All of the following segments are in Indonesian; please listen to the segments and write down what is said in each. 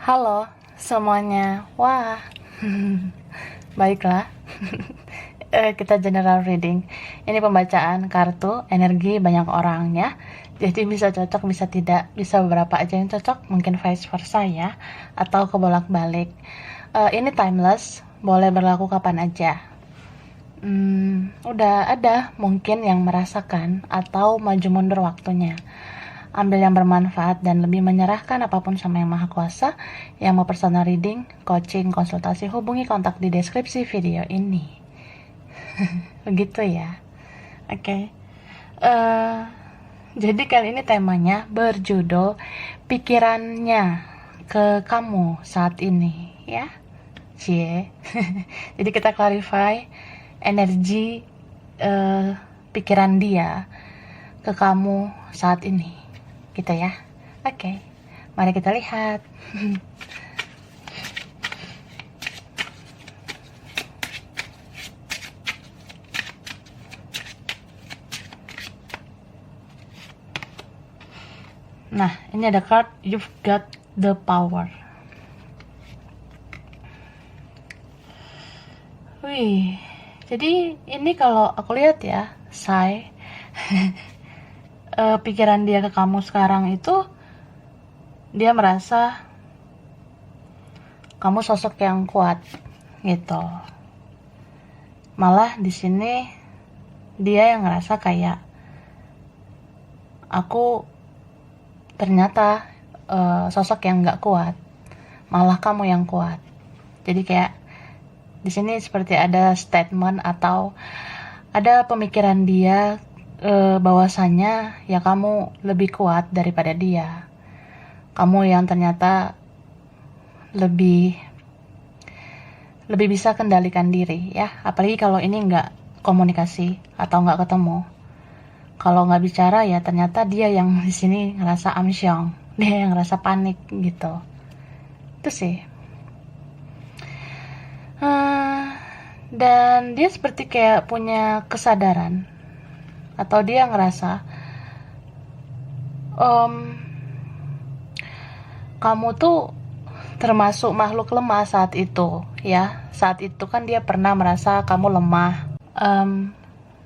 Halo semuanya, wah, baiklah. Kita general reading. Ini pembacaan kartu energi banyak orang ya. Jadi bisa cocok, bisa tidak, bisa beberapa aja yang cocok, mungkin vice versa ya, atau kebolak-balik. Ini timeless, boleh berlaku kapan aja. Udah ada mungkin yang merasakan atau maju mundur waktunya. Ambil yang bermanfaat dan lebih menyerahkan apapun sama Yang Maha Kuasa. Yang mau personal reading, coaching, konsultasi, hubungi kontak di deskripsi video ini. Begitu ya. Oke. Jadi kali ini temanya berjudul pikirannya ke kamu saat ini ya. Cie. Jadi kita clarify energi pikiran dia ke kamu saat ini gitu ya. Oke, mari kita lihat. Nah, ini ada card You've Got the Power. Wih, jadi ini kalau aku lihat ya, Sai, pikiran dia ke kamu sekarang itu, dia merasa kamu sosok yang kuat gitu. Malah di sini dia yang ngerasa kayak aku ternyata sosok yang nggak kuat, malah kamu yang kuat. Jadi kayak di sini seperti ada statement atau ada pemikiran dia bahwasannya ya kamu lebih kuat daripada dia. Kamu yang ternyata lebih bisa kendalikan diri ya. Apalagi kalau ini nggak komunikasi atau nggak ketemu. Kalau nggak bicara ya ternyata dia yang di sini ngerasa amsyong, dia yang ngerasa panik gitu. Itu sih. Dan dia seperti kayak punya kesadaran atau dia ngerasa kamu tuh termasuk makhluk lemah saat itu ya. Saat itu kan dia pernah merasa kamu lemah.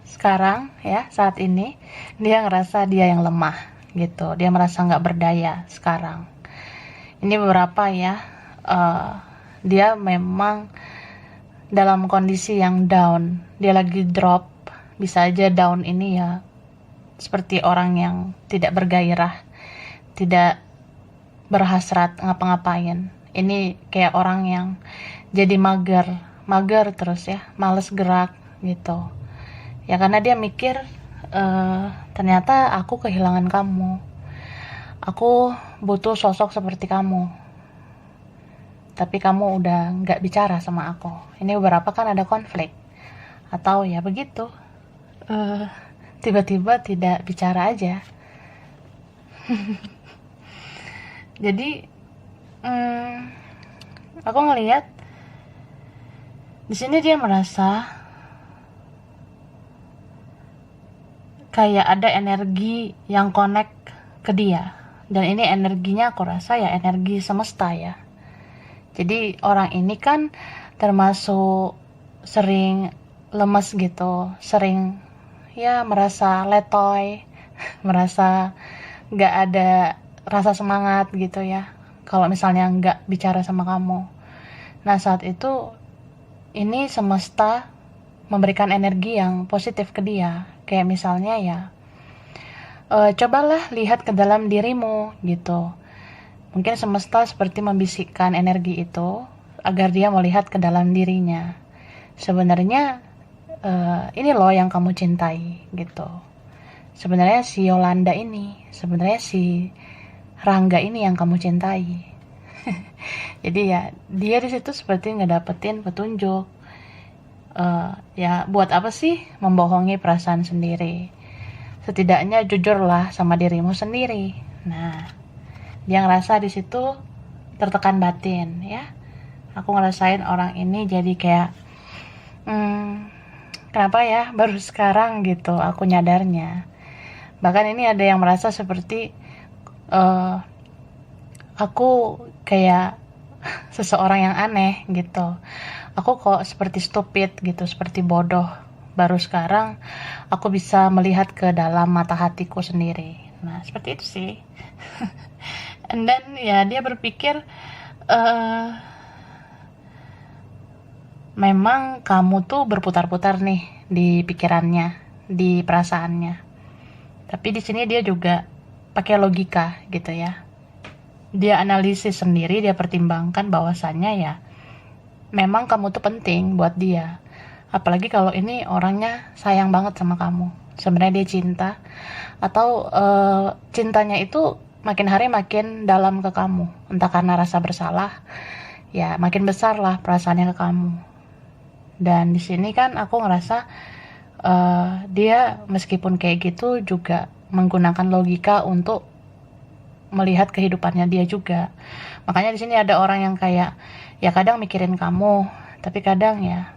Sekarang ya saat ini dia ngerasa dia yang lemah gitu. Dia merasa nggak berdaya sekarang. Ini beberapa ya. Dia memang dalam kondisi yang down. Dia lagi drop. Bisa aja down ini ya seperti orang yang tidak bergairah, tidak berhasrat ngapa-ngapain. Ini kayak orang yang jadi mager terus ya, males gerak gitu. Ya karena dia mikir ternyata aku kehilangan kamu. Aku butuh sosok seperti kamu. Tapi kamu udah nggak bicara sama aku. Ini beberapa kan ada konflik. Atau ya begitu. Tiba-tiba tidak bicara aja. Jadi aku ngelihat di sini dia merasa kayak ada energi yang connect ke dia, dan ini energinya aku rasa ya energi semesta ya. Jadi orang ini kan termasuk sering lemes gitu, sering ya merasa letoy, merasa nggak ada rasa semangat gitu ya kalau misalnya nggak bicara sama kamu. Nah saat itu ini semesta memberikan energi yang positif ke dia, kayak misalnya ya cobalah lihat ke dalam dirimu gitu. Mungkin semesta seperti membisikkan energi itu agar dia melihat ke dalam dirinya. Sebenarnya ini loh yang kamu cintai gitu. Sebenarnya si Yolanda ini, sebenarnya si Rangga ini yang kamu cintai. Jadi ya dia di situ seperti ngedapetin petunjuk. Ya buat apa sih membohongi perasaan sendiri? Setidaknya jujurlah sama dirimu sendiri. Nah, dia ngerasa di situ tertekan batin ya. Aku ngerasain orang ini jadi kayak kenapa ya baru sekarang gitu aku nyadarnya. Bahkan ini ada yang merasa seperti aku kayak seseorang yang aneh gitu. Aku kok seperti stupid gitu, seperti bodoh. Baru sekarang aku bisa melihat ke dalam mata hatiku sendiri. Nah, seperti itu sih. And then ya dia berpikir eh memang kamu tuh berputar-putar nih di pikirannya, di perasaannya. Tapi di sini dia juga pakai logika gitu ya. Dia analisis sendiri, dia pertimbangkan bahwasannya ya memang kamu tuh penting buat dia. Apalagi kalau ini orangnya sayang banget sama kamu. Sebenarnya dia cinta atau cintanya itu makin hari makin dalam ke kamu. Entah karena rasa bersalah, ya makin besar lah perasaannya ke kamu. Dan di sini kan aku ngerasa dia meskipun kayak gitu juga menggunakan logika untuk melihat kehidupannya dia juga. Makanya di sini ada orang yang kayak ya kadang mikirin kamu, tapi kadang ya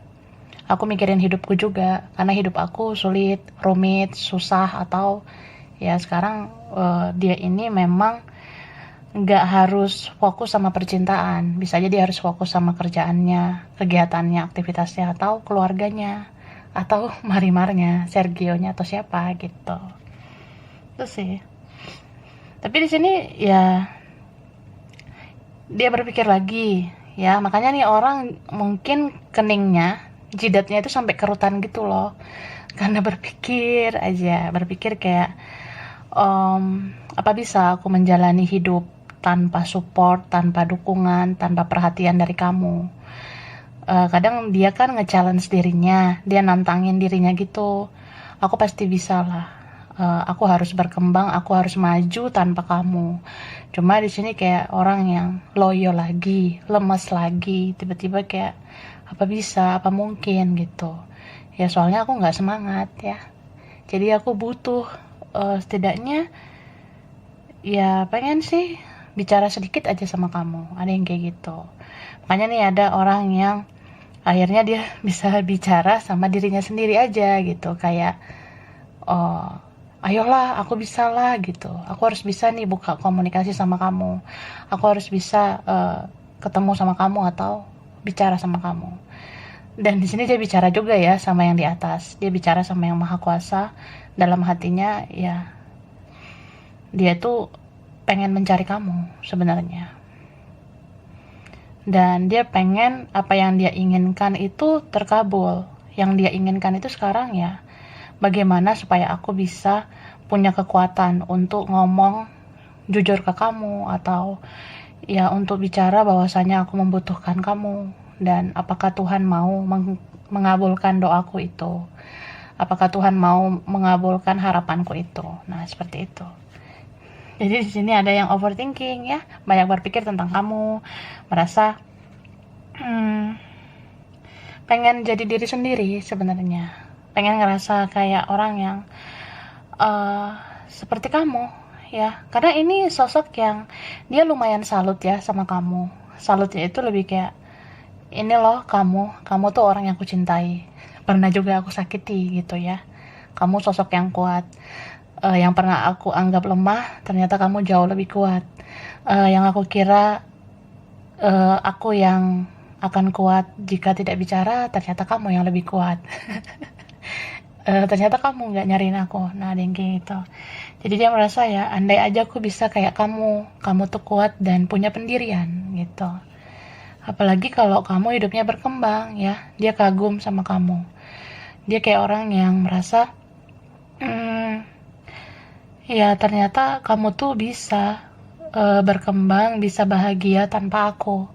aku mikirin hidupku juga karena hidup aku sulit, rumit, susah atau ya sekarang dia ini memang nggak harus fokus sama percintaan, bisa aja dia harus fokus sama kerjaannya, kegiatannya, aktivitasnya atau keluarganya atau Marimarnya, Sergionya atau siapa gitu. Itu sih. Tapi di sini ya dia berpikir lagi, ya makanya nih orang mungkin keningnya, jidatnya itu sampai kerutan gitu loh, karena berpikir kayak apa bisa aku menjalani hidup tanpa support, tanpa dukungan, tanpa perhatian dari kamu. Kadang dia kan nge-challenge dirinya, dia nantangin dirinya gitu, aku pasti bisa lah. Aku harus berkembang, aku harus maju tanpa kamu. Cuma di sini kayak orang yang loyo lagi, lemas lagi, tiba-tiba kayak apa bisa, apa mungkin gitu. Ya soalnya aku nggak semangat ya. Jadi aku butuh setidaknya ya pengen sih bicara sedikit aja sama kamu. Ada yang kayak gitu. Makanya nih ada orang yang akhirnya dia bisa bicara sama dirinya sendiri aja gitu, kayak oh ayolah aku bisa lah gitu, aku harus bisa nih buka komunikasi sama kamu, aku harus bisa ketemu sama kamu atau bicara sama kamu. Dan di sini dia bicara juga ya sama yang di atas, dia bicara sama yang maha kuasa. Dalam hatinya ya dia tuh pengen mencari kamu sebenarnya, dan dia pengen apa yang dia inginkan itu terkabul. Yang dia inginkan itu sekarang ya bagaimana supaya aku bisa punya kekuatan untuk ngomong jujur ke kamu, atau ya untuk bicara bahwasanya aku membutuhkan kamu, dan apakah Tuhan mau mengabulkan doaku itu, apakah Tuhan mau mengabulkan harapanku itu. Nah seperti itu. Jadi di sini ada yang overthinking ya, banyak berpikir tentang kamu, merasa pengen jadi diri sendiri sebenarnya, pengen ngerasa kayak orang yang seperti kamu ya, karena ini sosok yang dia lumayan salut ya sama kamu. Salutnya itu lebih kayak ini loh, kamu tuh orang yang aku cintai, pernah juga aku sakiti gitu ya, kamu sosok yang kuat. Yang pernah aku anggap lemah ternyata kamu jauh lebih kuat. Yang aku kira aku yang akan kuat jika tidak bicara, ternyata kamu yang lebih kuat. Ternyata kamu nggak nyariin aku. Nah ada yang kayak gitu. Jadi dia merasa ya andai aja aku bisa kayak kamu tuh kuat dan punya pendirian gitu. Apalagi kalau kamu hidupnya berkembang ya, dia kagum sama kamu. Dia kayak orang yang merasa ya ternyata kamu tuh bisa berkembang, bisa bahagia tanpa aku.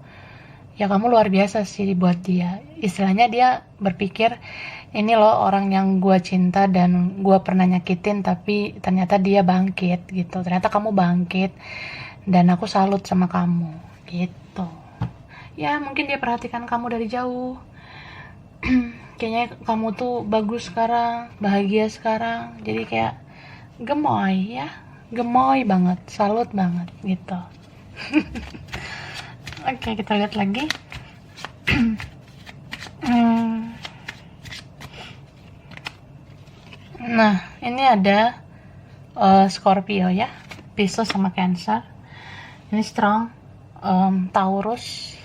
Ya kamu luar biasa sih buat dia. Istilahnya dia berpikir ini loh orang yang gue cinta dan gue pernah nyakitin, tapi ternyata dia bangkit gitu. Ternyata kamu bangkit dan aku salut sama kamu gitu. Ya mungkin dia perhatikan kamu dari jauh. Kayaknya kamu tuh bagus sekarang, bahagia sekarang. Jadi kayak gemoy ya, gemoy banget, salut banget gitu. Oke, kita lihat lagi. Nah ini ada Scorpio ya, Pisces sama Cancer. Ini strong, Taurus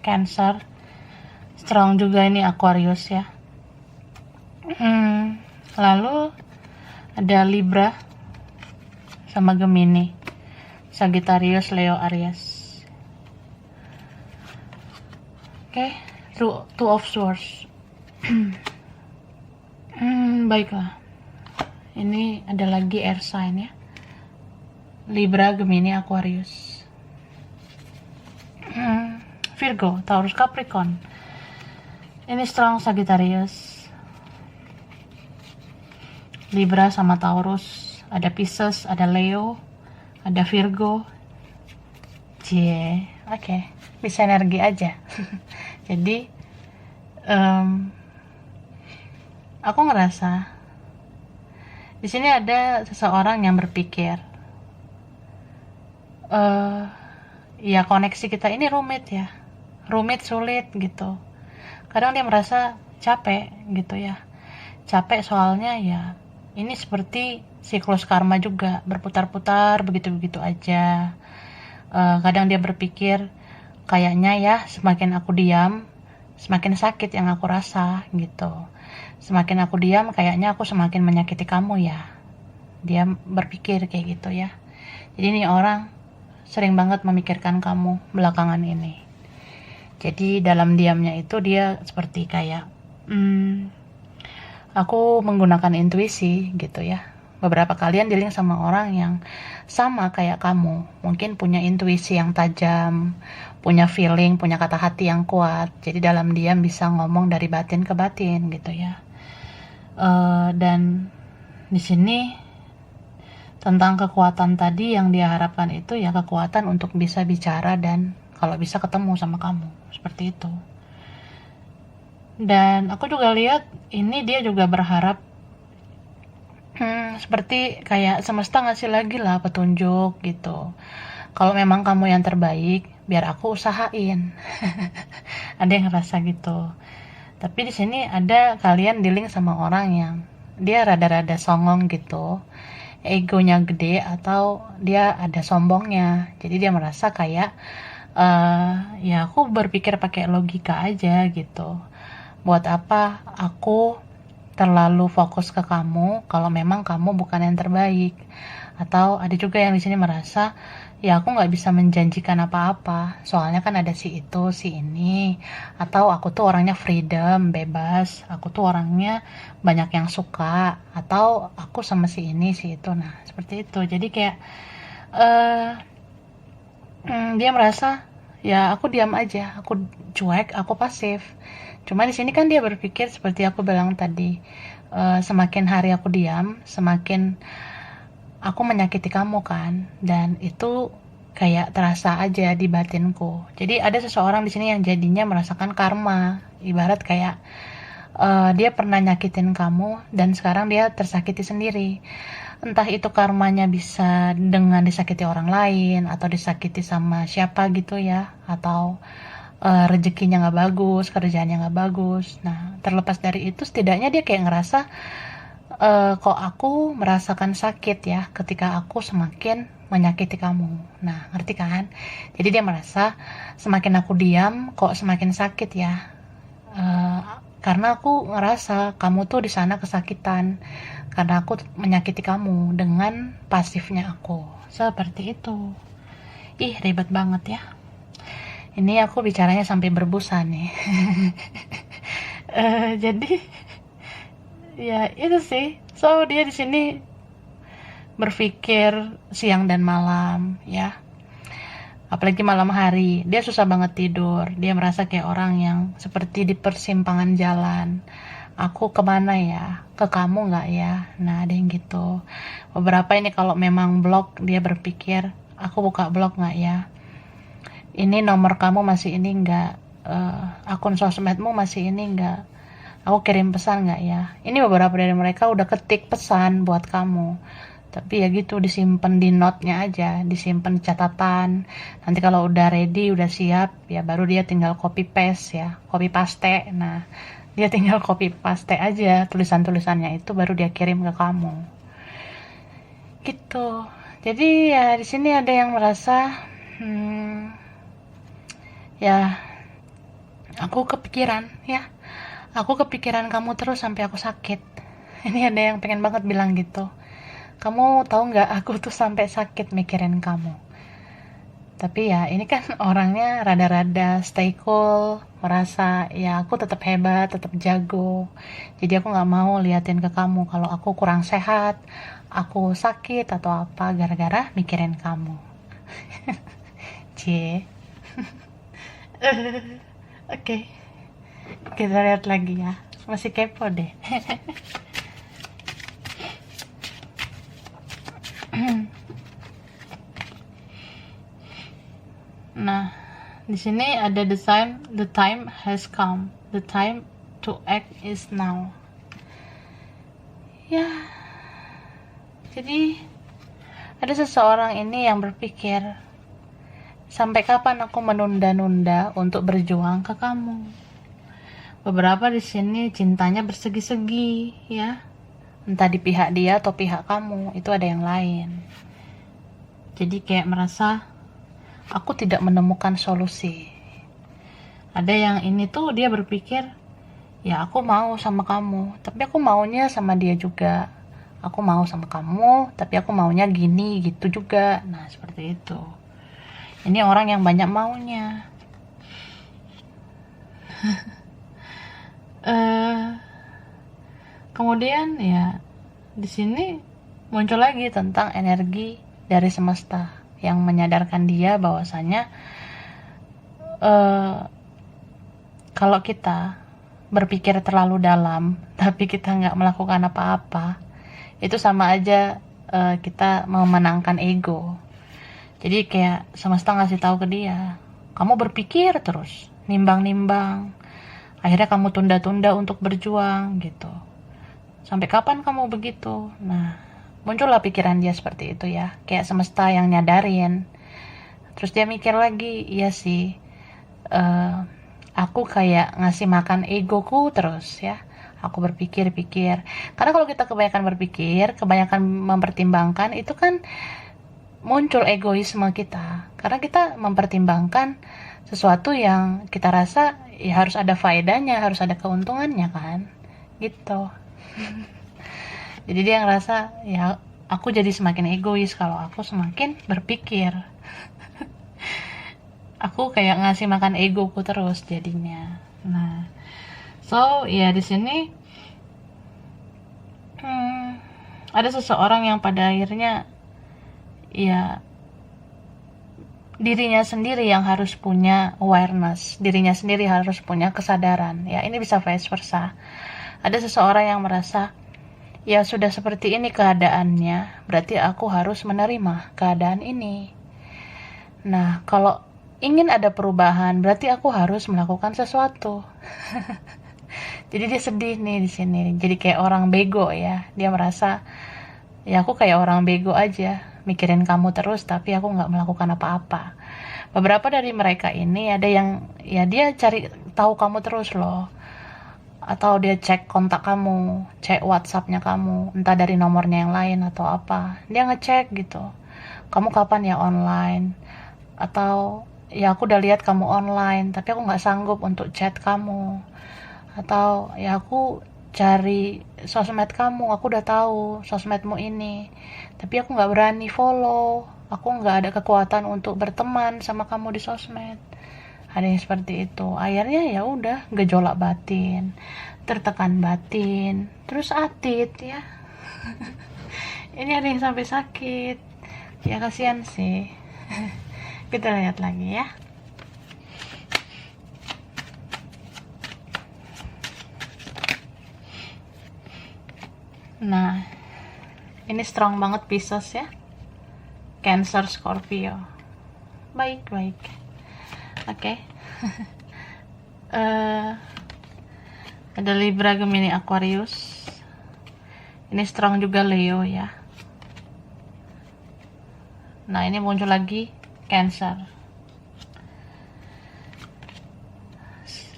Cancer. Strong juga ini Aquarius ya. Lalu ada Libra sama Gemini, Sagittarius, Leo, Aries. Oke, Two of Swords. Baiklah. Ini ada lagi air sign ya. Libra, Gemini, Aquarius. Virgo, Taurus, Capricorn. Ini strong Sagittarius. Libra sama Taurus. Ada Pisces, ada Leo, ada Virgo. Oke. Bisa energi aja. Jadi aku ngerasa di sini ada seseorang yang berpikir ya koneksi kita ini rumit, sulit gitu. Kadang dia merasa capek gitu ya, capek soalnya ya ini seperti siklus karma juga, berputar-putar begitu-begitu aja. Kadang dia berpikir kayaknya ya semakin aku diam semakin sakit yang aku rasa gitu, semakin aku diam kayaknya aku semakin menyakiti kamu ya. Dia berpikir kayak gitu ya. Jadi ini orang sering banget memikirkan kamu belakangan ini. Jadi dalam diamnya itu dia seperti kayak aku menggunakan intuisi gitu ya. Beberapa kalian dealing sama orang yang sama kayak kamu, mungkin punya intuisi yang tajam, punya feeling, punya kata hati yang kuat. Jadi dalam diam bisa ngomong dari batin ke batin gitu ya. Dan di sini tentang kekuatan tadi yang dia harapkan itu ya kekuatan untuk bisa bicara dan kalau bisa ketemu sama kamu, seperti itu. Dan aku juga lihat ini dia juga berharap seperti kayak semesta ngasih lagi lah petunjuk gitu. Kalau memang kamu yang terbaik, biar aku usahain. Ada yang ngerasa gitu. Tapi di sini ada kalian dealing sama orang yang dia rada-rada songong gitu, egonya gede atau dia ada sombongnya. Jadi dia merasa kayak ya aku berpikir pakai logika aja gitu. Buat apa aku terlalu fokus ke kamu kalau memang kamu bukan yang terbaik. Atau ada juga yang di sini merasa ya aku nggak bisa menjanjikan apa-apa soalnya kan ada si itu si ini, atau aku tuh orangnya freedom, bebas, aku tuh orangnya banyak yang suka, atau aku sama si ini si itu. Nah seperti itu. Jadi kayak dia merasa ya aku diam aja, aku cuek, aku pasif. Cuma di sini kan dia berpikir seperti aku bilang tadi, semakin hari aku diam, semakin aku menyakiti kamu kan, dan itu kayak terasa aja di batinku. Jadi ada seseorang di sini yang jadinya merasakan karma, ibarat kayak dia pernah nyakitin kamu dan sekarang dia tersakiti sendiri. Entah itu karmanya bisa dengan disakiti orang lain atau disakiti sama siapa gitu ya, atau rezekinya nggak bagus, kerjaannya nggak bagus. Nah terlepas dari itu setidaknya dia kayak ngerasa kok aku merasakan sakit ya ketika aku semakin menyakiti kamu. Nah ngerti kan? Jadi dia merasa semakin aku diam kok semakin sakit ya, karena aku ngerasa kamu tuh di sana kesakitan karena aku menyakiti kamu dengan pasifnya aku. Seperti itu. Ih ribet banget ya. Ini aku bicaranya sampai berbusa nih. Jadi ya itu sih. So dia di sini berpikir siang dan malam ya. Apalagi malam hari, dia susah banget tidur. Dia merasa kayak orang yang seperti di persimpangan jalan. Aku kemana ya? Ke kamu nggak ya? Nah ada yang gitu. Beberapa ini kalau memang blog, dia berpikir aku buka blog nggak ya? Ini nomor kamu masih ini nggak? Akun sosmedmu masih ini nggak? Aku kirim pesan nggak ya? Ini beberapa dari mereka udah ketik pesan buat kamu, tapi ya gitu disimpan di note-nya aja, disimpan di catatan. Nanti kalau udah ready, udah siap, ya baru dia tinggal copy paste ya, copy paste. Nah dia tinggal copy paste aja tulisan-tulisannya itu, baru dia kirim ke kamu. Gitu. Jadi ya di sini ada yang merasa ya Aku kepikiran, ya. Aku kepikiran kamu terus sampai aku sakit. Ini ada yang pengen banget bilang gitu. Kamu tahu nggak, aku tuh sampai sakit mikirin kamu. Tapi ya ini kan orangnya rada-rada stay cool, merasa ya aku tetap hebat, tetap jago. Jadi aku nggak mau liatin ke kamu kalau aku kurang sehat, aku sakit atau apa gara-gara mikirin kamu. Cie. Oke, kita lihat lagi ya. Masih kepo deh. Nah, di sini ada the time has come. The time to act is now. Ya, jadi ada seseorang ini yang berpikir, sampai kapan aku menunda-nunda untuk berjuang ke kamu? Beberapa di sini cintanya bersegi-segi, ya. Entah di pihak dia atau pihak kamu, itu ada yang lain. Jadi kayak merasa aku tidak menemukan solusi. Ada yang ini tuh dia berpikir, ya aku mau sama kamu, tapi aku maunya sama dia juga. Aku mau sama kamu, tapi aku maunya gini gitu juga. Nah, seperti itu. Ini orang yang banyak maunya. Kemudian ya di sini muncul lagi tentang energi dari semesta yang menyadarkan dia bahwasanya kalau kita berpikir terlalu dalam tapi kita nggak melakukan apa-apa, itu sama aja kita memenangkan ego. Jadi kayak semesta ngasih tahu ke dia, kamu berpikir terus, nimbang-nimbang, akhirnya kamu tunda-tunda untuk berjuang gitu. Sampai kapan kamu begitu? Nah, muncullah pikiran dia seperti itu ya, kayak semesta yang nyadarin. Terus dia mikir lagi, iya sih, aku kayak ngasih makan egoku terus ya. Aku berpikir-pikir. Karena kalau kita kebanyakan berpikir, kebanyakan mempertimbangkan, itu kan muncul egoisme kita. Karena kita mempertimbangkan sesuatu yang kita rasa ya harus ada faedahnya, harus ada keuntungannya kan. Gitu. Jadi dia ngerasa ya aku jadi semakin egois kalau aku semakin berpikir. Aku kayak ngasih makan egoku terus jadinya. Nah, so ya di sini ada seseorang yang pada akhirnya ya dirinya sendiri yang harus punya awareness, dirinya sendiri harus punya kesadaran. Ya ini bisa vice versa. Ada seseorang yang merasa ya sudah seperti ini keadaannya, berarti aku harus menerima keadaan ini. Nah, kalau ingin ada perubahan, berarti aku harus melakukan sesuatu. Jadi dia sedih nih di sini. Jadi kayak orang bego ya. Dia merasa ya aku kayak orang bego aja, mikirin kamu terus tapi aku nggak melakukan apa-apa. Beberapa dari mereka ini ada yang ya dia cari tahu kamu terus loh. Atau dia cek kontak kamu, cek WhatsApp-nya kamu, entah dari nomornya yang lain atau apa. Dia ngecek gitu. Kamu kapan ya online? Atau ya aku udah lihat kamu online tapi aku nggak sanggup untuk chat kamu. Atau ya aku cari sosmed kamu, aku udah tahu sosmedmu ini tapi aku nggak berani follow, aku nggak ada kekuatan untuk berteman sama kamu di sosmed. Ada yang seperti itu. Akhirnya ya udah gejolak batin, tertekan batin, terus atit ya. Ini ada yang sampai sakit ya, kasihan sih. Kita lihat lagi ya. Nah, ini strong banget Pisces ya. Cancer, Scorpio. Baik. Oke. Ada Libra, Gemini, Aquarius. Ini strong juga Leo ya. Nah, ini muncul lagi Cancer.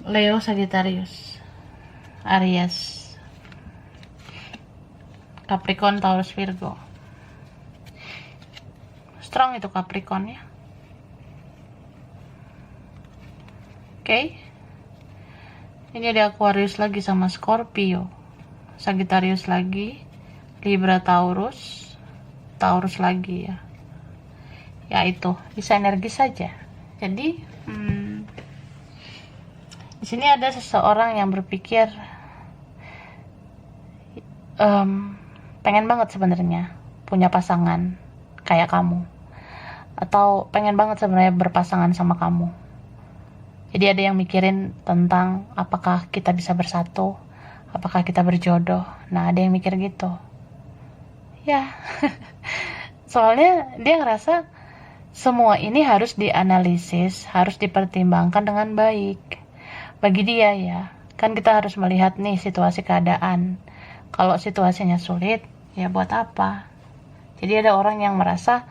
Leo, Sagittarius, Aries, Capricorn, Taurus, Virgo. Strong itu Capricorn ya. Oke. Ini ada Aquarius lagi sama Scorpio, Sagittarius lagi, Libra, Taurus, Taurus lagi ya. Ya itu bisa energi saja. Jadi di sini ada seseorang yang berpikir pengen banget sebenarnya punya pasangan kayak kamu, atau pengen banget sebenarnya berpasangan sama kamu. Jadi ada yang mikirin tentang apakah kita bisa bersatu, apakah kita berjodoh. Nah, ada yang mikir gitu ya. Soalnya dia ngerasa semua ini harus dianalisis, harus dipertimbangkan dengan baik. Bagi dia ya, kan kita harus melihat nih situasi keadaan. Kalau situasinya sulit, ya buat apa? Jadi ada orang yang merasa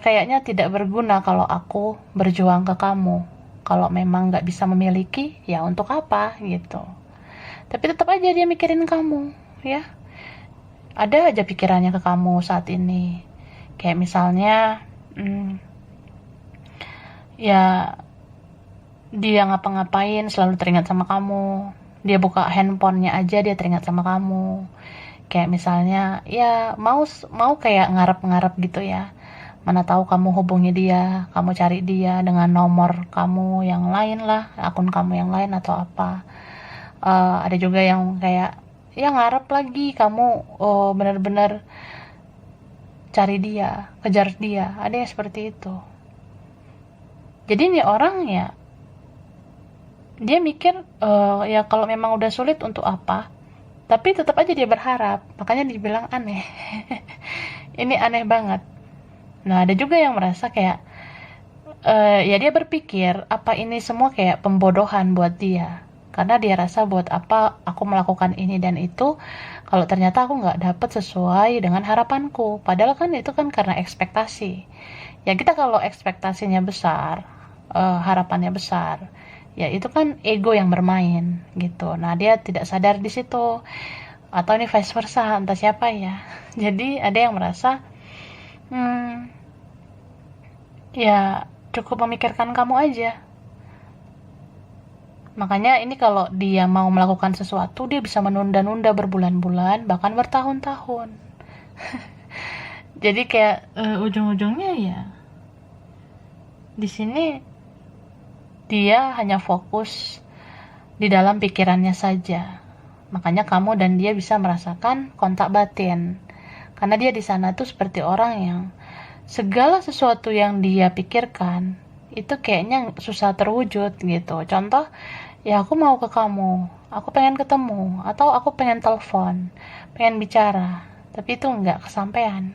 kayaknya tidak berguna kalau aku berjuang ke kamu. Kalau memang gak bisa memiliki, ya untuk apa gitu. Tapi tetap aja dia mikirin kamu ya. Ada aja pikirannya ke kamu saat ini. Kayak misalnya ya dia ngapa-ngapain selalu teringat sama kamu. Dia buka handphonenya aja dia teringat sama kamu. Kayak misalnya ya mau kayak ngarep-ngarep gitu ya. Mana tahu kamu hubungi dia, kamu cari dia dengan nomor kamu yang lain lah, akun kamu yang lain atau apa. Ada juga yang kayak ya ngarep lagi kamu benar-benar cari dia, kejar dia. Ada yang seperti itu. Jadi ini orang ya, dia mikir ya kalau memang udah sulit untuk apa, tapi tetap aja dia berharap. Makanya dibilang aneh. Ini aneh banget. Nah, ada juga yang merasa kayak ya dia berpikir apa ini semua kayak pembodohan buat dia. Karena dia rasa buat apa aku melakukan ini dan itu kalau ternyata aku nggak dapet sesuai dengan harapanku. Padahal kan itu kan karena ekspektasi. Ya kita kalau ekspektasinya besar, harapannya besar, ya itu kan ego yang bermain gitu. Nah dia tidak sadar di situ. Atau ini vice versa, entah siapa ya. Jadi ada yang merasa ya cukup memikirkan kamu aja. Makanya ini kalau dia mau melakukan sesuatu, dia bisa menunda-nunda berbulan-bulan, bahkan bertahun-tahun. Jadi kayak ujung-ujungnya ya di sini dia hanya fokus di dalam pikirannya saja. Makanya kamu dan dia bisa merasakan kontak batin. Karena dia di sana tuh seperti orang yang segala sesuatu yang dia pikirkan itu kayaknya susah terwujud gitu. Contoh, ya aku mau ke kamu, aku pengen ketemu, atau aku pengen telepon, pengen bicara, tapi itu nggak kesampaian.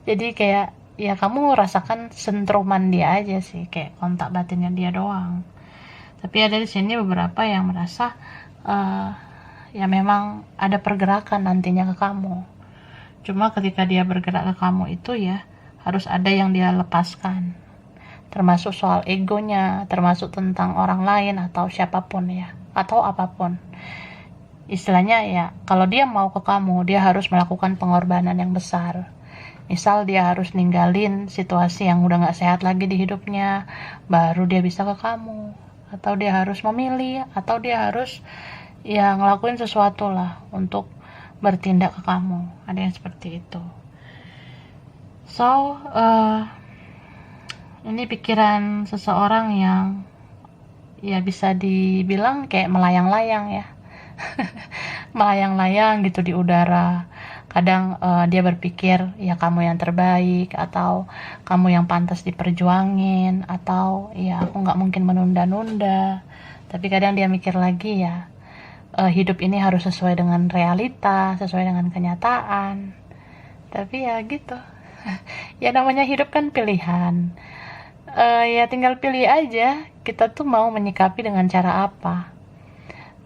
Jadi kayak ya kamu rasakan sentruman dia aja sih, kayak kontak batinnya dia doang. Tapi ada di sini beberapa yang merasa ya memang ada pergerakan nantinya ke kamu. Cuma ketika dia bergerak ke kamu itu ya harus ada yang dia lepaskan, termasuk soal egonya, termasuk tentang orang lain atau siapapun ya, atau apapun. Istilahnya ya, kalau dia mau ke kamu, dia harus melakukan pengorbanan yang besar. Misal dia harus ninggalin situasi yang udah gak sehat lagi di hidupnya, baru dia bisa ke kamu. Atau dia harus memilih, atau dia harus ya ngelakuin sesuatu lah untuk bertindak ke kamu. Ada yang seperti itu. So, ini pikiran seseorang yang ya bisa dibilang kayak melayang-layang ya. Melayang-layang gitu di udara. Kadang dia berpikir ya kamu yang terbaik, atau kamu yang pantas diperjuangin, atau ya aku gak mungkin menunda-nunda. Tapi kadang dia mikir lagi ya, hidup ini harus sesuai dengan realita, sesuai dengan kenyataan. Tapi ya gitu. Ya namanya hidup kan pilihan. Ya tinggal pilih aja kita tuh mau menyikapi dengan cara apa.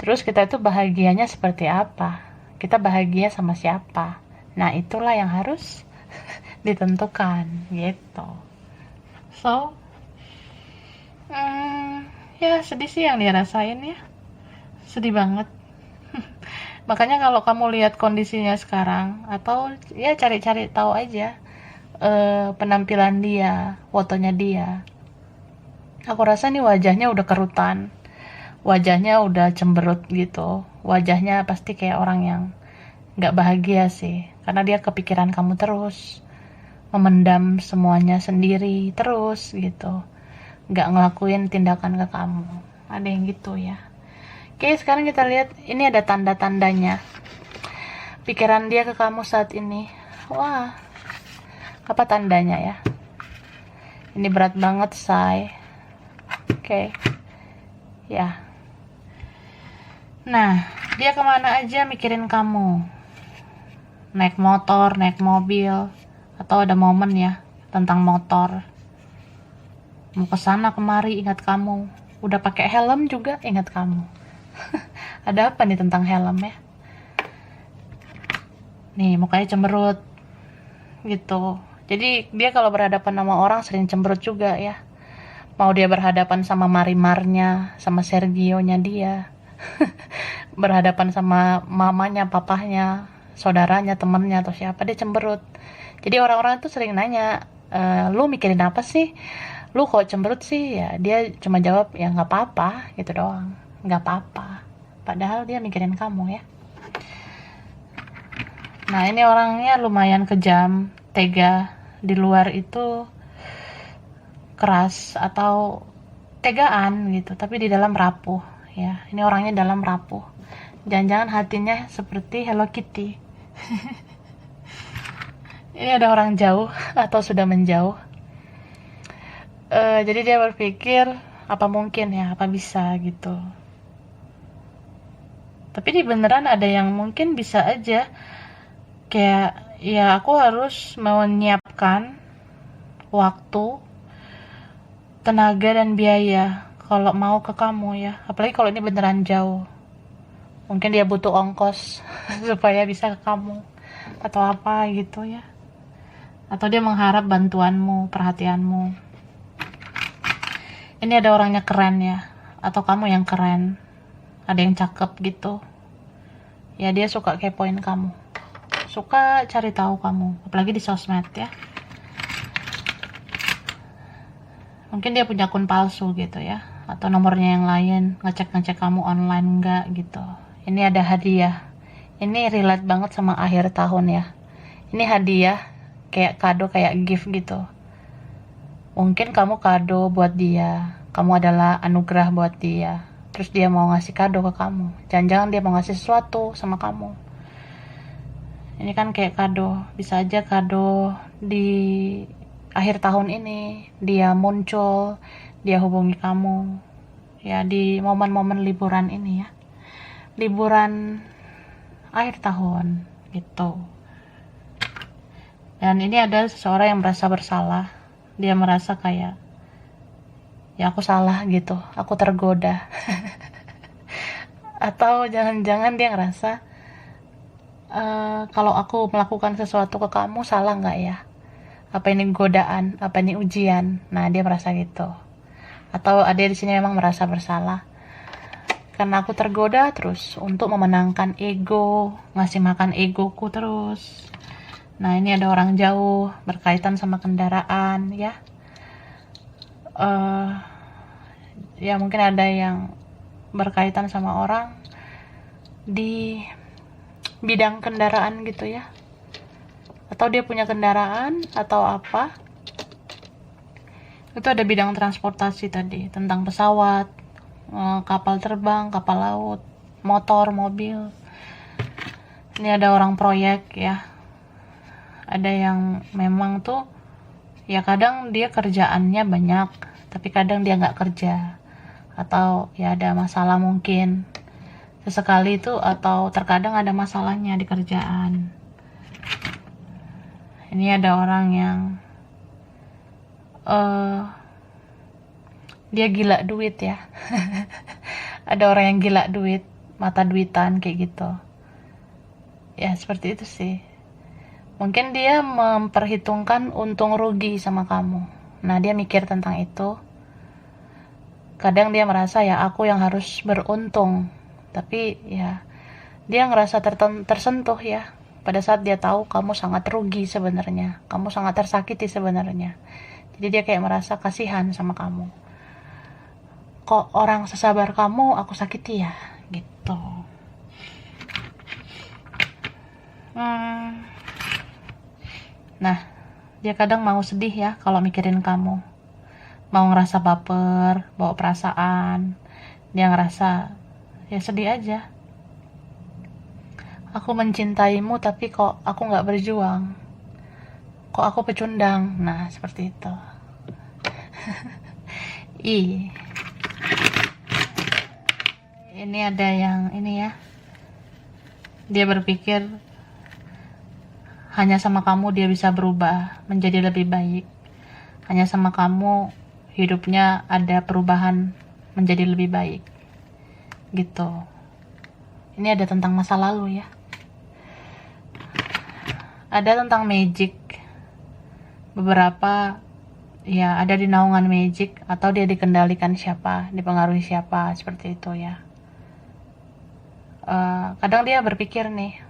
Terus kita tuh bahagianya seperti apa. Kita bahagia sama siapa. Nah itulah yang harus ditentukan gitu. So ya sedih sih yang dia rasain ya. Sedih banget. Makanya kalau kamu lihat kondisinya sekarang, atau ya cari-cari tahu aja penampilan dia, fotonya dia, aku rasa nih wajahnya udah kerutan, wajahnya udah cemberut gitu, wajahnya pasti kayak orang yang nggak bahagia sih, karena dia kepikiran kamu terus, memendam semuanya sendiri terus gitu, nggak ngelakuin tindakan ke kamu. Ada yang gitu ya. Oke, sekarang kita lihat ini ada tanda-tandanya pikiran dia ke kamu saat ini. Wah, apa tandanya ya? Ini berat banget, say. Oke, ya. Nah, dia kemana aja mikirin kamu. Naik motor, naik mobil, atau ada momen ya tentang motor. Mau kesana kemari ingat kamu. Udah pakai helm juga ingat kamu. Ada apa nih tentang helm ya? Nih, mukanya cemberut gitu. Jadi dia kalau berhadapan sama orang sering cemberut juga ya. Mau dia berhadapan sama Marimarnya, sama Sergio-nya dia. Berhadapan sama mamanya, papahnya, saudaranya, temennya, atau siapa, dia cemberut. Jadi orang-orang tuh sering nanya, lu mikirin apa sih? Lu kok cemberut sih? Ya dia cuma jawab, ya nggak apa-apa gitu doang, nggak apa-apa. Padahal dia mikirin kamu ya. Nah, ini orangnya lumayan kejam, tega. Di luar itu keras atau tegaan gitu, tapi di dalam rapuh ya. Ini orangnya dalam rapuh. Jangan-jangan hatinya seperti Hello Kitty. Ini ada orang jauh atau sudah menjauh. Jadi dia berpikir apa mungkin ya, apa bisa gitu. Tapi ini beneran ada yang mungkin bisa aja. Kayak ya aku harus menyiapkan waktu, tenaga dan biaya kalau mau ke kamu ya. Apalagi kalau ini beneran jauh. Mungkin dia butuh ongkos supaya bisa ke kamu atau apa gitu ya. Atau dia mengharap bantuanmu, perhatianmu. Ini ada orangnya keren ya, atau kamu yang keren. Ada yang cakep gitu. Ya dia suka kepoin kamu. Suka cari tahu kamu, apalagi di sosmed ya. Mungkin dia punya akun palsu gitu ya, atau nomornya yang lain, ngecek-ngecek kamu online enggak gitu. Ini ada hadiah. Ini relate banget sama akhir tahun ya. Ini hadiah kayak kado, kayak gift gitu. Mungkin kamu kado buat dia, kamu adalah anugerah buat dia. Terus dia mau ngasih kado ke kamu. Jangan-jangan dia mau ngasih sesuatu sama kamu. Ini kan kayak kado, bisa aja kado di akhir tahun ini dia muncul, dia hubungi kamu ya di momen-momen liburan ini ya, liburan akhir tahun gitu. Dan ini ada seseorang yang merasa bersalah, dia merasa kayak ya aku salah gitu, aku tergoda. Atau jangan-jangan dia ngerasa kalau aku melakukan sesuatu ke kamu salah nggak ya? Apa ini godaan? Apa ini ujian? Nah, dia merasa gitu. Atau ada di sini memang merasa bersalah. Karena aku tergoda terus untuk memenangkan ego, ngasih makan egoku terus. Nah, ini ada orang jauh berkaitan sama kendaraan ya. Ya mungkin ada yang berkaitan sama orang di bidang kendaraan gitu ya. Atau dia punya kendaraan atau apa. Itu ada bidang transportasi tadi, tentang pesawat, kapal terbang, kapal laut, motor, mobil. Ini ada orang proyek ya. Ada yang memang tuh ya kadang dia kerjaannya banyak, tapi kadang dia nggak kerja. Atau ya ada masalah mungkin sesekali itu, atau terkadang ada masalahnya di kerjaan. Ini ada orang yang dia gila duit ya. Ada orang yang gila duit, mata duitan kayak gitu ya, seperti itu sih. Mungkin dia memperhitungkan untung rugi sama kamu. Nah, dia mikir tentang itu. Kadang dia merasa ya aku yang harus beruntung, tapi ya dia ngerasa tersentuh ya pada saat dia tahu kamu sangat rugi sebenarnya, kamu sangat tersakiti sebenarnya. Jadi dia kayak merasa kasihan sama kamu. kok orang sesabar kamu aku sakiti ya, gitu. Nah, dia kadang mau sedih ya kalau mikirin kamu, mau ngerasa baper, bawa perasaan, dia ngerasa ya sedih aja. Aku mencintaimu tapi kok aku nggak berjuang, kok aku pecundang. Nah, seperti itu. Ini ada yang ini ya, dia berpikir hanya sama kamu dia bisa berubah menjadi lebih baik, hanya sama kamu hidupnya ada perubahan menjadi lebih baik, gitu. Ini ada tentang masa lalu ya, ada tentang magic. Beberapa ya ada di naungan magic, atau dia dikendalikan siapa, dipengaruhi siapa, seperti itu ya. Kadang dia berpikir nih,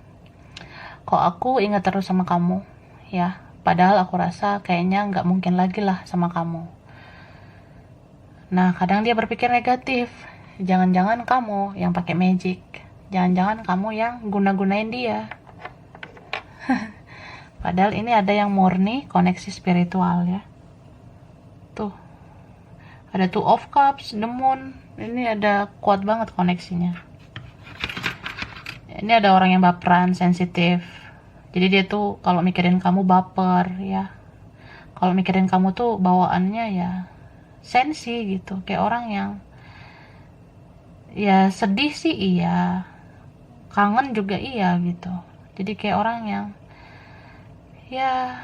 kok aku ingat terus sama kamu ya, padahal aku rasa kayaknya nggak mungkin lagi lah sama kamu. Nah, kadang dia berpikir negatif, jangan-jangan kamu yang pakai magic, jangan-jangan kamu yang guna-gunain dia. Padahal ini ada yang murni koneksi spiritual ya. Tuh, ada Two of Cups, The Moon. Ini ada kuat banget koneksinya. Ini ada orang yang baperan, sensitif. Jadi dia tuh kalau mikirin kamu baper ya. Kalau mikirin kamu tuh bawaannya ya sensi gitu. Kayak orang yang ya sedih sih iya, kangen juga iya gitu. Jadi kayak orang yang ya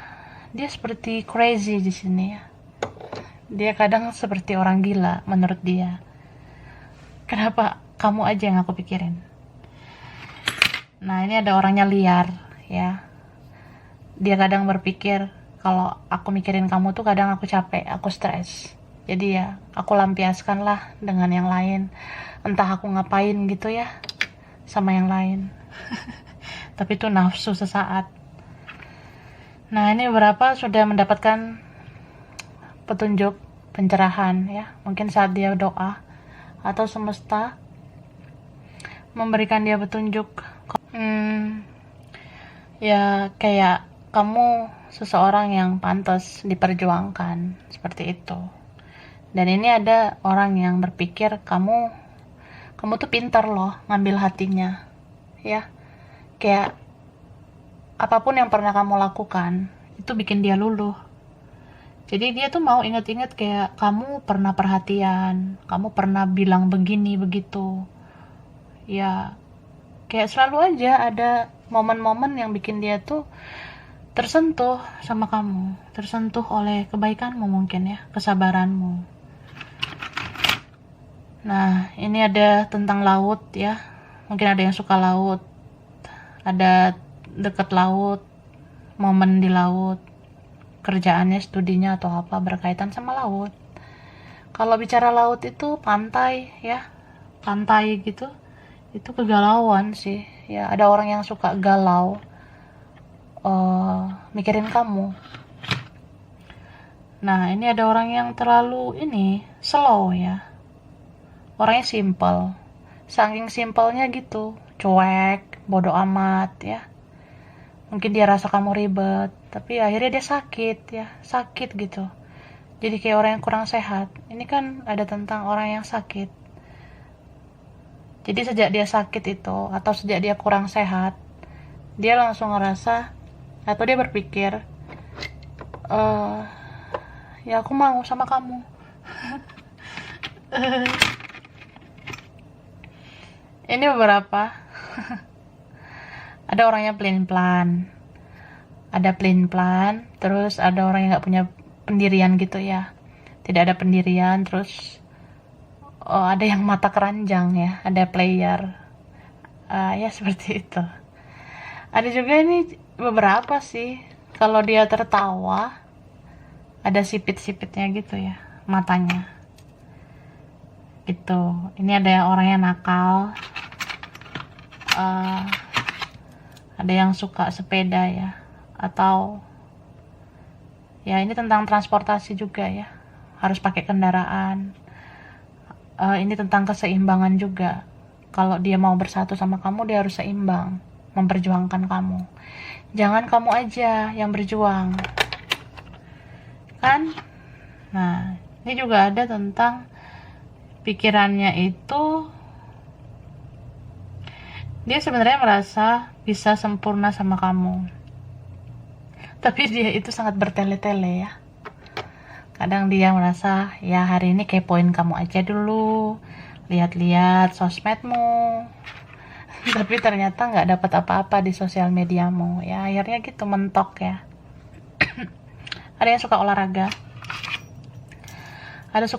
dia seperti crazy di sini ya. Dia kadang seperti orang gila menurut dia. Kenapa kamu aja yang aku pikirin? Nah, ini ada orangnya liar ya. Dia kadang berpikir kalau aku mikirin kamu tuh kadang aku capek, aku stres. Jadi ya aku lampiaskan lah dengan yang lain. Entah aku ngapain gitu ya sama yang lain. Tapi itu nafsu sesaat. Nah, ini beberapa sudah mendapatkan petunjuk, pencerahan ya. Mungkin saat dia doa atau semesta memberikan dia petunjuk. Ya kayak kamu seseorang yang pantas diperjuangkan, seperti itu. Dan ini ada orang yang berpikir kamu tuh pintar loh ngambil hatinya ya. Kayak apapun yang pernah kamu lakukan itu bikin dia luluh. Jadi dia tuh mau inget-inget kayak kamu pernah perhatian, kamu pernah bilang begini begitu ya. Kayak selalu aja ada momen-momen yang bikin dia tuh tersentuh sama kamu, tersentuh oleh kebaikanmu mungkin ya, kesabaranmu. Nah, ini ada tentang laut ya. Mungkin ada yang suka laut, ada deket laut, momen di laut, kerjaannya, studinya atau apa berkaitan sama laut. Kalau bicara laut itu pantai ya, pantai gitu, itu kegalauan sih ya. Ada orang yang suka galau, mikirin kamu. Nah, ini ada orang yang terlalu slow ya. Orangnya simple, saking simpelnya gitu, cuek, bodoh amat ya. Mungkin dia rasa kamu ribet, tapi akhirnya dia sakit gitu. Jadi kayak orang yang kurang sehat. Ini kan ada tentang orang yang sakit. Jadi sejak dia sakit itu, atau sejak dia kurang sehat, dia langsung ngerasa, atau dia berpikir, ya aku mau sama kamu. Ini beberapa. Ada orangnya pelin-pelan, terus ada orang yang gak punya pendirian gitu ya, tidak ada pendirian. Terus ada yang mata keranjang ya, ada player, ya seperti itu. Ada juga ini beberapa sih, kalau dia tertawa ada sipit-sipitnya gitu ya matanya gitu. Ini ada yang orangnya nakal, ada yang suka sepeda ya, atau ya ini tentang transportasi juga ya, harus pakai kendaraan, Ini tentang keseimbangan juga. Kalau dia mau bersatu sama kamu, dia harus seimbang, memperjuangkan kamu. Jangan kamu aja yang berjuang, kan? Nah, ini juga ada tentang pikirannya itu, dia sebenarnya merasa bisa sempurna sama kamu, tapi dia itu sangat bertele-tele ya. Kadang dia merasa, ya hari ini kepoin kamu aja dulu, lihat-lihat sosmedmu, tapi ternyata nggak dapat apa-apa di sosial mediamu ya. Akhirnya gitu, mentok ya. Ada yang suka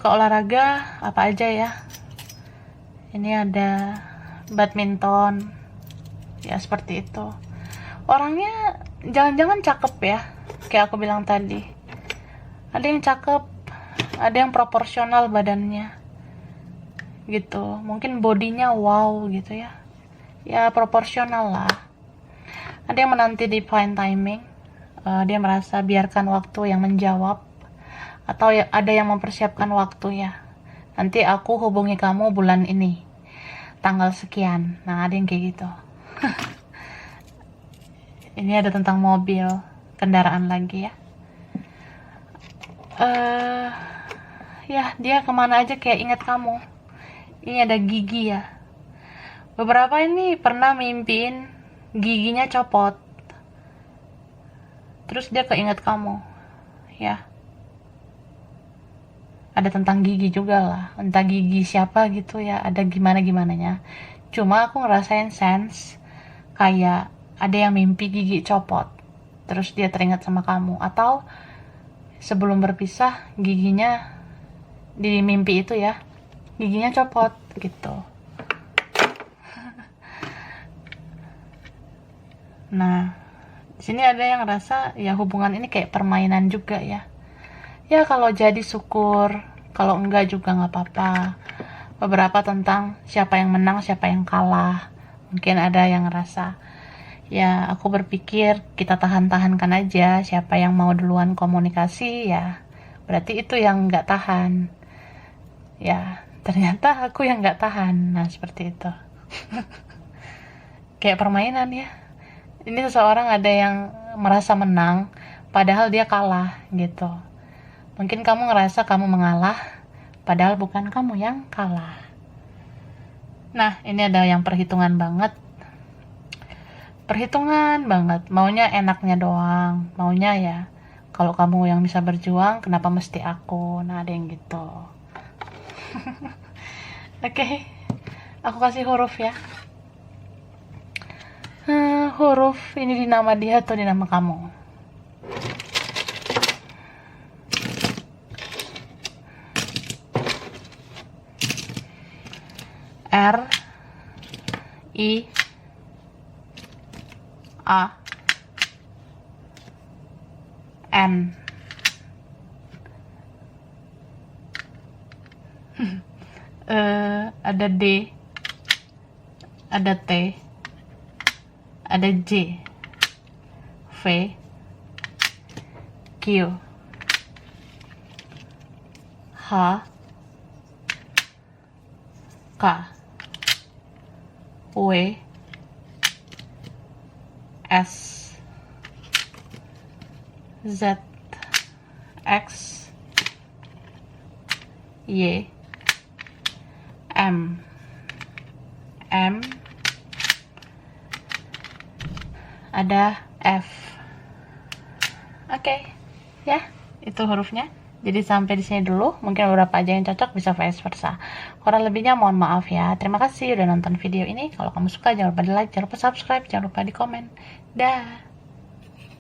olahraga, apa aja ya. Ini ada badminton ya, seperti itu. Orangnya jangan-jangan cakep ya, kayak aku bilang tadi. Ada yang cakep, ada yang proporsional badannya gitu, mungkin bodinya wow gitu ya, ya proporsional lah. Ada yang menanti di fine timing, dia merasa biarkan waktu yang menjawab, atau ya, ada yang mempersiapkan waktu ya, nanti aku hubungi kamu bulan ini tanggal sekian. Nah, ada yang kayak gitu. Ini ada tentang mobil, kendaraan lagi ya. Ya dia kemana aja kayak ingat kamu. Ini ada gigi ya. Beberapa ini pernah mimpiin giginya copot, terus dia keinget kamu ya. Ada tentang gigi juga lah, entah gigi siapa gitu ya, ada gimana-gimananya. Cuma aku ngerasain sense kayak ada yang mimpi gigi copot, terus dia teringat sama kamu, atau sebelum berpisah giginya di mimpi itu ya, giginya copot gitu. Nah, di sini ada yang ngerasa ya hubungan ini kayak permainan juga ya. Ya kalau jadi syukur, kalau enggak juga nggak apa-apa. Beberapa tentang siapa yang menang, siapa yang kalah. Mungkin ada yang ngerasa, ya aku berpikir kita tahan-tahankan aja, siapa yang mau duluan komunikasi ya berarti itu yang nggak tahan. Ya ternyata aku yang nggak tahan. Nah seperti itu. Kayak permainan ya. Ini seseorang ada yang merasa menang padahal dia kalah gitu. Mungkin kamu ngerasa kamu mengalah padahal bukan kamu yang kalah. Nah ini ada yang perhitungan banget, maunya enaknya doang, maunya ya kalau kamu yang bisa berjuang kenapa mesti aku. Nah ada yang gitu. Oke, aku kasih huruf ya. Huruf ini di nama dia atau di nama kamu? R, I, A, N. Ada D, ada T, ada J, V, Q, H, K, W, S, Z, X, Y, M, ada F. Oke, ya, itu hurufnya. Jadi sampai di sini dulu. Mungkin beberapa aja yang cocok, bisa vice versa. Kurang lebihnya mohon maaf ya. Terima kasih udah nonton video ini. Kalau kamu suka jangan lupa di like, jangan lupa subscribe, jangan lupa di komen. Dah.